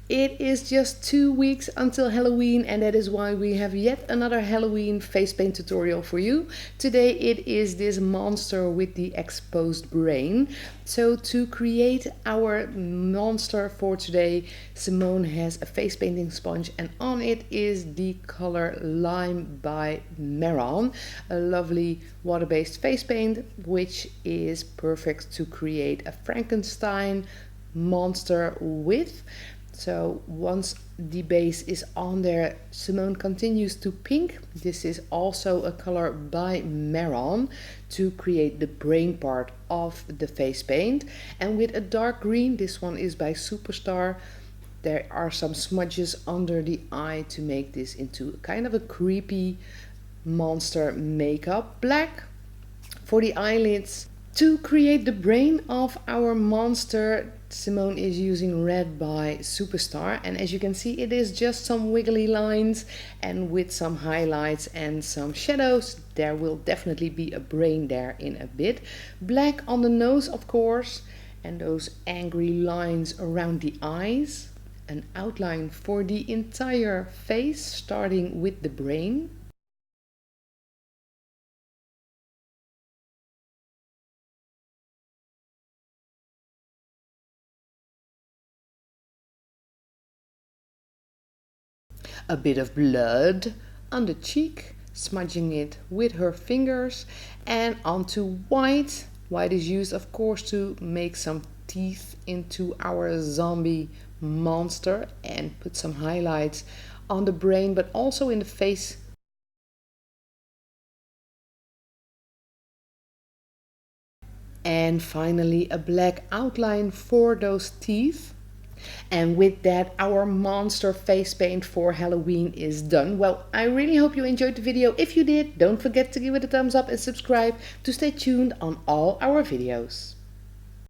It is just 2 weeks until Halloween, and that is why we have yet another Halloween face paint tutorial for you. Today it is this monster with the exposed brain. So to create our monster for today, Simone has a face painting sponge, and on it is the color Lime by Maron, a lovely water-based face paint which is perfect to create a Frankenstein monster with. So once the base is on there, Simone continues to pink. This is also a color by Maron to create the brain part of the face paint. And with a dark green, this one is by Superstar. There are some smudges under the eye to make this into kind of a creepy monster makeup. Black for the eyelids. To create the brain of our monster, Simone is using red by Superstar, and as you can see it is just some wiggly lines, and with some highlights and some shadows there will definitely be a brain there in a bit. Black on the nose of course, and those angry lines around the eyes. An outline for the entire face starting with the brain. A bit of blood on the cheek, smudging it with her fingers, and onto white. White is used of course to make some teeth into our zombie monster, and put some highlights on the brain but also in the face. And finally a black outline for those teeth. And with that, our monster face paint for Halloween is done. Well, I really hope you enjoyed the video. If you did, don't forget to give it a thumbs up and subscribe to stay tuned on all our videos.